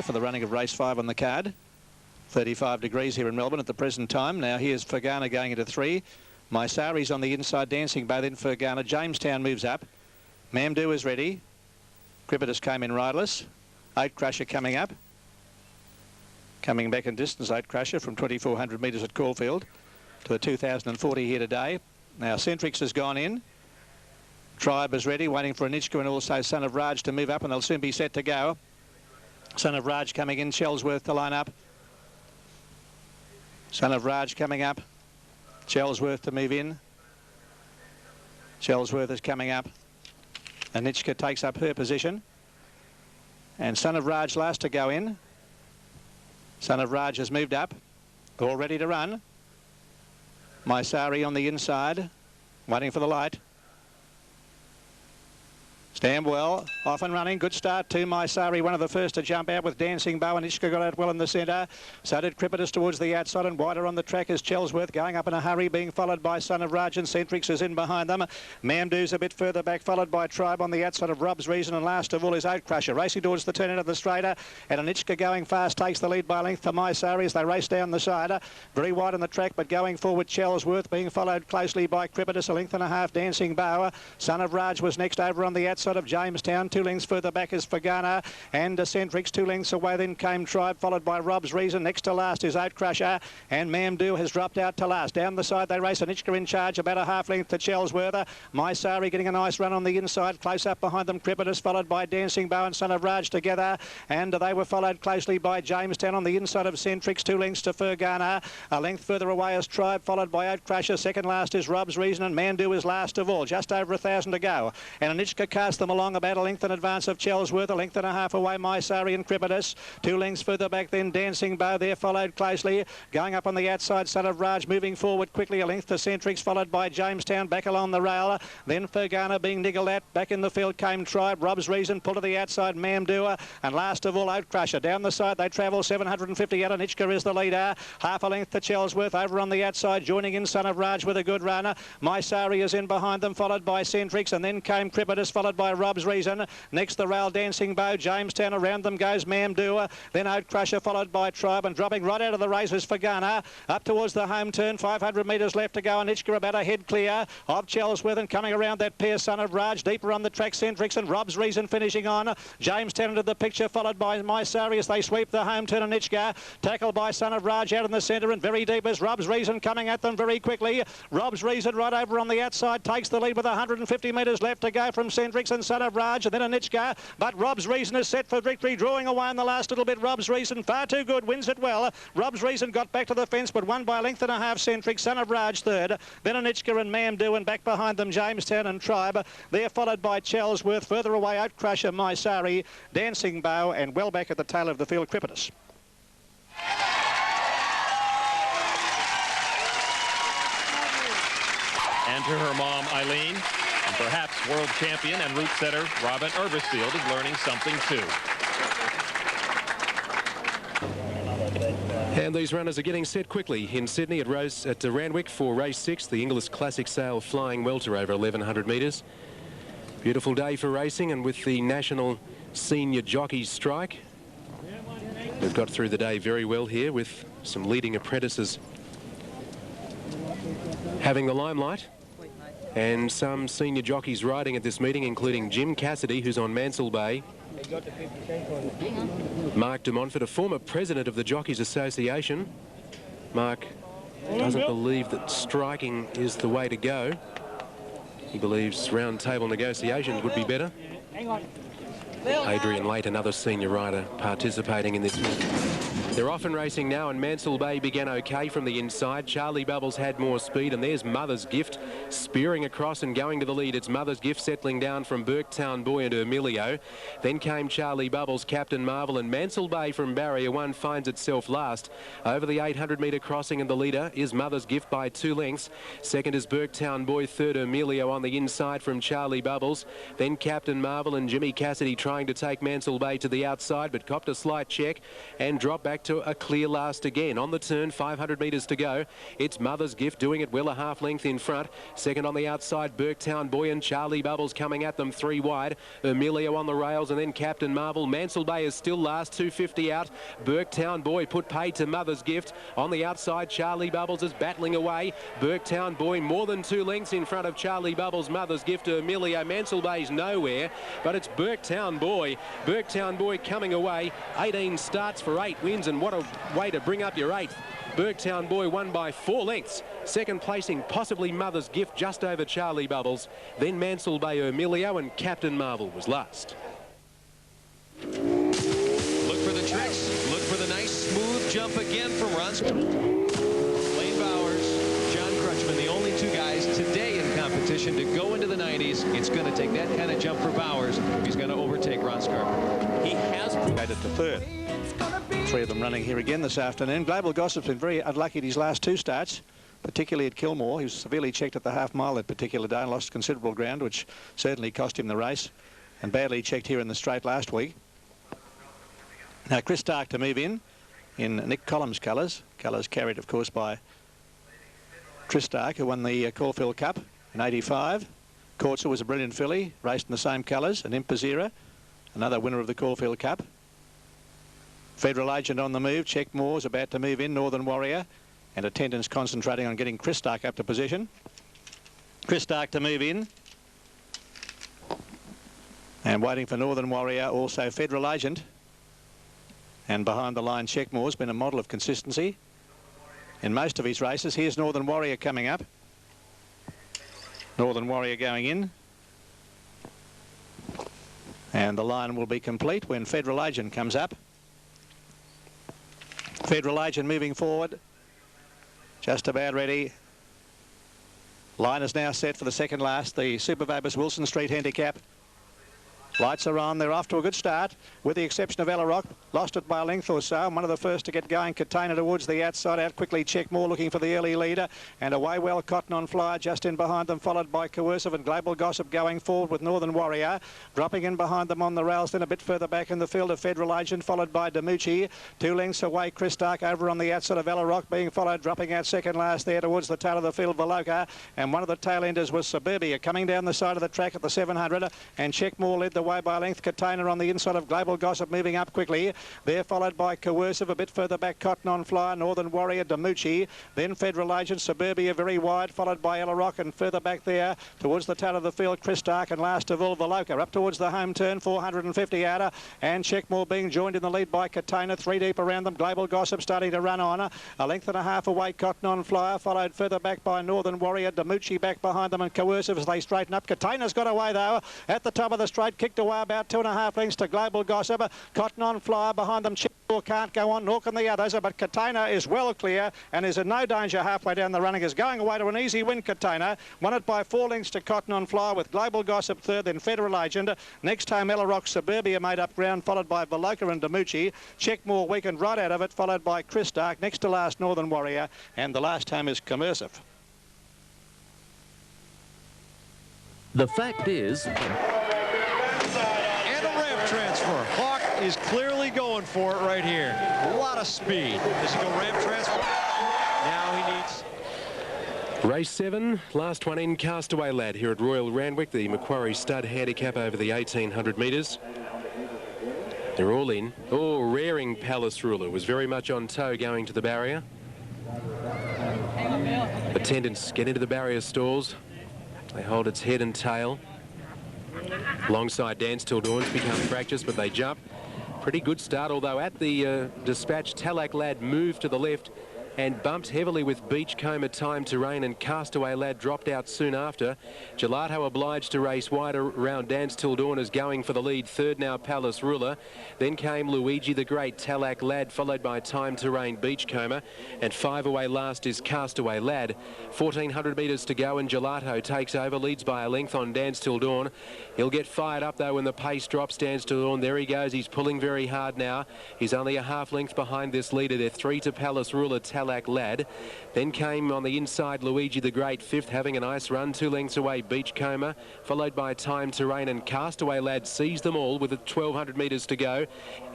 for the running of race 5 on the card. 35 degrees here in Melbourne at the present time. Now here's Fergana going into 3. Mysari's on the inside, dancing both in Fergana. Jamestown moves up. Mamdou is ready. Cripitus came in riderless. Oat Crusher coming up. Coming back in distance, Oat Crusher from 2,400 metres at Caulfield to the 2,040 here today. Now Centrix has gone in. Tribe is ready, waiting for Anichka and also Son of Raj to move up, and they'll soon be set to go. Son of Raj coming in, Chelsworth to line up. Son of Raj coming up. Chelsworth to move in. Chelsworth is coming up. Anichka takes up her position. And Son of Raj last to go in. Son of Raj has moved up. All ready to run. Mysari on the inside, waiting for the light. Stand well, off and running, good start to Mysari, one of the first to jump out with Dancing Bow, and Ishka got out well in the centre. So did Cripitus towards the outside, and wider on the track is Chelsworth going up in a hurry, being followed by Son of Raj, and Centrix is in behind them. Mamdou's a bit further back, followed by Tribe on the outside of Rob's Reason, and last of all is Oat Crusher, racing towards the turn into the straighter, and Anichka going fast takes the lead by length to Mysari as they race down the side. Very wide on the track, but going forward Chelsworth, being followed closely by Cripitus, a length and a half Dancing Bow. Son of Raj was next over on the outside of Jamestown. 2 lengths further back is Fergana and Centrix. 2 lengths away then came Tribe, followed by Rob's Reason. Next to last is Oat Crusher, and Mamdou has dropped out to last. Down the side they race, Anichka in charge, about a half length to Chelsworth. Mysari getting a nice run on the inside. Close up behind them Cripitus, followed by Dancing Bow and Son of Raj together, and they were followed closely by Jamestown on the inside of Centrix. 2 lengths to Fergana. A length further away is Tribe, followed by Oat Crusher. Second last is Rob's Reason, and Mamdou is last of all. Just over 1,000 to go, and Anichka cast them along about a length in advance of Chelsworth, a length and a half away Mysari and Cripitus. 2 lengths further back then Dancing Bow there, followed closely. Going up on the outside, Son of Raj moving forward quickly, a length to Centrix, followed by Jamestown back along the rail. Then Fergana being niggled at. Back in the field came Tribe, Rob's Reason, pull to the outside Mamdou, and last of all Oat Crusher. Down the side they travel 750 out, Anichka is the leader. Half a length to Chelsworth, over on the outside, joining in Son of Raj with a good runner. Mysari is in behind them, followed by Centrix, and then came Cripitus, followed by Rob's Reason. Next the rail Dancing Bow, Jamestown, around them goes Mamdou, then Oat Crusher, followed by Tribe, and dropping right out of the race is Fergana. Up towards the home turn, 500 metres left to go, and Anichka about a head clear of Chelsworth, and coming around that pair, Son of Raj, deeper on the track, Centrix and Rob's Reason finishing on. Jamestown into the picture, followed by Mysari as they sweep the home turn, Anichka, tackled by Son of Raj out in the centre, and very deep is Rob's Reason coming at them very quickly. Rob's Reason right over on the outside takes the lead with 150 metres left to go from Centrix and Son of Raj, and then Anichka, but Rob's Reason is set for victory, drawing away in the last little bit. Rob's Reason, far too good, wins it well. Rob's Reason got back to the fence, but won by a length and a half Centrix. Son of Raj third, then Anichka and Mamdou, and back behind them Jamestown and Tribe. They're followed by Chelsworth, further away Oat Crusher, Mysari, Dancing Bow, and well back at the tail of the field, Cripitus. And to her mom, Eileen, and perhaps world champion and route setter Robin Erbisfield is learning something too. And these runners are getting set quickly in Sydney at Randwick for race 6, the Inglis Classic Sale Flying Welter over 1,100 metres. Beautiful day for racing, and with the National Senior Jockeys strike, we've got through the day very well here with some leading apprentices having the limelight, and some senior jockeys riding at this meeting, including Jim Cassidy, who's on Mansell Bay. Mark de Montfort, a former president of the Jockeys Association. Mark doesn't believe that striking is the way to go. He believes round table negotiations would be better. Adrian Late, another senior rider participating in this meeting. They're off and racing now, and Mansell Bay began okay from the inside. Charlie Bubbles had more speed, and there's Mother's Gift spearing across and going to the lead. It's Mother's Gift settling down from Burketown Boy and Emilio. Then came Charlie Bubbles, Captain Marvel, and Mansell Bay from Barrier 1 finds itself last. Over the 800-metre crossing, and the leader is Mother's Gift by 2 lengths. Second is Burketown Boy, third Emilio on the inside from Charlie Bubbles. Then Captain Marvel and Jimmy Cassidy trying trying to take Mansell Bay to the outside, but copped a slight check and dropped back to a clear last again. On the turn, 500 metres to go. It's Mother's Gift doing it well, a half length in front. Second on the outside, Burketown Boy and Charlie Bubbles coming at them 3 wide. Emilio on the rails and then Captain Marvel. Mansell Bay is still last, 250 out. Burketown Boy put pay to Mother's Gift. On the outside, Charlie Bubbles is battling away. Burketown Boy more than 2 lengths in front of Charlie Bubbles. Mother's Gift to Emilio. Mansell Bay's nowhere, but it's Burketown Boy. Burketown Boy coming away. 18 starts for 8 wins, and what a way to bring up your 8th. Burketown Boy won by 4 lengths. Second placing, possibly Mother's Gift, just over Charlie Bubbles. Then Mansell Bay, Emilio, and Captain Marvel was last. Look for the tricks. Look for the nice smooth jump again from Lane Bowers, John Crutchman, the only 2 guys today in competition to go into the 90s. It's going to take that kind of jump for Bowers if he's going to overtake Ron Scarper. He has made it to third. 3 of them running here again this afternoon. Global Gossip's been very unlucky at his last 2 starts, particularly at Kilmore. He was severely checked at the half mile that particular day and lost considerable ground, which certainly cost him the race, and badly checked here in the straight last week. Now Chris Stark to move in Nick Collins' colours carried of course by Chris Stark, who won the Caulfield Cup in '85. Courtser was a brilliant filly, raced in the same colours, and Impazira, another winner of the Caulfield Cup. Federal Agent on the move. Checkmore's about to move in. Northern Warrior, and attendants concentrating on getting Chris Stark up to position. Chris Stark to move in, and waiting for Northern Warrior, also Federal Agent. And behind the line, Checkmore's been a model of consistency in most of his races. Here's Northern Warrior coming up. Northern Warrior going in, and the line will be complete when Federal Agent comes up. Federal Agent moving forward, just about ready. Line is now set for the second last, the Super Vapors Wilson Street Handicap. Lights are on. They're off to a good start, with the exception of Ella Rock. Lost it by a length or so. And one of the first to get going, Katana towards the outside. Out quickly, Checkmore looking for the early leader. And away well, Cotton on Flyer just in behind them, followed by Coercive and Global Gossip going forward with Northern Warrior. Dropping in behind them on the rails, then a bit further back in the field of Federal Agent, followed by Demucci. 2 lengths away, Chris Stark over on the outside of Ella Rock being followed, dropping out second last there towards the tail of the field, Veloca. And one of the tail enders was Suburbia coming down the side of the track at the 700. And Checkmore led the way by a length. Katana on the inside of Global Gossip moving up quickly. They're followed by Coercive, a bit further back Cotton on Flyer, Northern Warrior, Demucci, then Federal Agent, Suburbia very wide, followed by Ella Rock, and further back there towards the tail of the field, Chris Stark, and last of all, Veloca. Up towards the home turn, 450 outer, and Checkmore being joined in the lead by Katana, 3 deep around them. Global Gossip starting to run on. A length and a half away, Cotton on Flyer, followed further back by Northern Warrior, Demucci back behind them, and Coercive as they straighten up. Katana's got away though, at the top of the straight, kicked away about 2.5 lengths to Global Gossip. Cotton on Flyer behind them. Checkmore can't go on, nor can the others, but Katana is well clear and is in no danger halfway down the running. Is going away to an easy win, Katana. Won it by 4 lengths to Cotton on Flyer, with Global Gossip third, then Federal Agent. Next home, Ella Rock, Suburbia made up ground, followed by Veloca and Demucci. Checkmore weakened right out of it, followed by Chris Stark. Next to last, Northern Warrior, and the last home is Coercive. The fact is... transfer. Hawk is clearly going for it right here. A lot of speed. Does he go ramp transfer? Now he needs... Race 7, last one in, Castaway Lad here at Royal Randwick, the Macquarie Stud handicap over the 1800 metres. They're all in. Oh, Raring Palace Ruler was very much on toe going to the barrier. Attendants get into the barrier stalls. They hold its head and tail. Alongside Dance Till Dawn's become fractious, but they jump. Pretty good start, although at the dispatch, Talac Lad moved to the left and bumped heavily with Beachcomber, Time to Rain, and Castaway Lad dropped out soon after. Gelato obliged to race wider around Dance Till Dawn is going for the lead. Third now, Palace Ruler. Then came Luigi the Great, Talac Lad, followed by Time to Rain, Beachcomber, and 5 away last is Castaway Lad. 1400 metres to go, and Gelato takes over, leads by a length on Dance Till Dawn. He'll get fired up though when the pace drops. Dance Till Dawn, there he goes, he's pulling very hard now. He's only a half length behind this leader. They're 3 to Palace Ruler, Talac Talac Lad. Then came on the inside Luigi the Great, fifth, having a nice run. 2 lengths away Beachcomber, followed by Time to Rain, and Castaway Lad sees them all with 1,200 metres to go.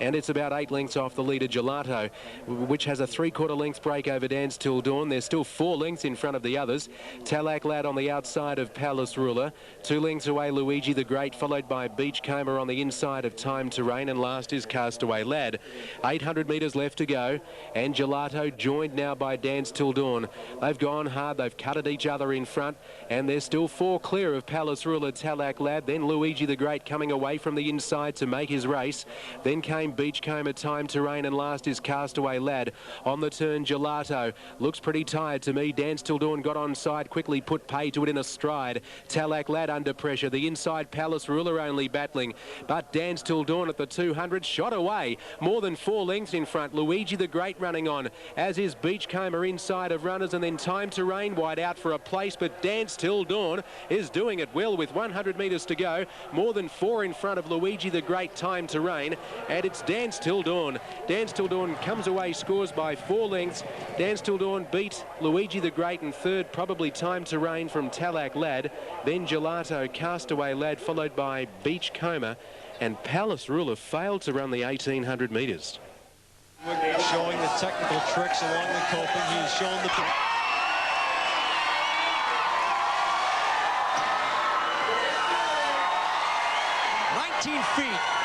And it's about 8 lengths off the leader Gelato, which has a 3/4 length break over Dance Till Dawn. There's still 4 lengths in front of the others. Talac Lad on the outside of Palace Ruler. 2 lengths away Luigi the Great, followed by Beachcomber on the inside of Time to Rain, and last is Castaway Lad. 800 metres left to go, and Gelato joined now by Dance Till Dawn. They've gone hard, they've cut at each other in front, and there's still 4 clear of Palace Ruler, Talac Lad. Then Luigi the Great coming away from the inside to make his race. Then came Beachcomber, Time to Rain, and last is Castaway Lad. On the turn, Gelato looks pretty tired to me. Dance Till Dawn got on side, quickly put pay to it in a stride. Talac Lad under pressure. The inside Palace Ruler only battling, but Dance Till Dawn at the 200 shot away. More than 4 lengths in front. Luigi the Great running on, as is Beachcomber inside of runners, and then Time to Rain wide out for a place, but Dance Till Dawn is doing it well with 100 metres to go. More than 4 in front of Luigi the Great, Time to Rain, and it's Dance Till Dawn. Dance Till Dawn comes away, scores by 4 lengths. Dance Till Dawn beat Luigi the Great, and third probably Time to Rain from Talac Lad. Then Gelato, Castaway Lad, followed by Beachcomber, and Palace Ruler failed to run the 1,800 metres. Showing the technical tricks along the coping. He's shown the 19 feet.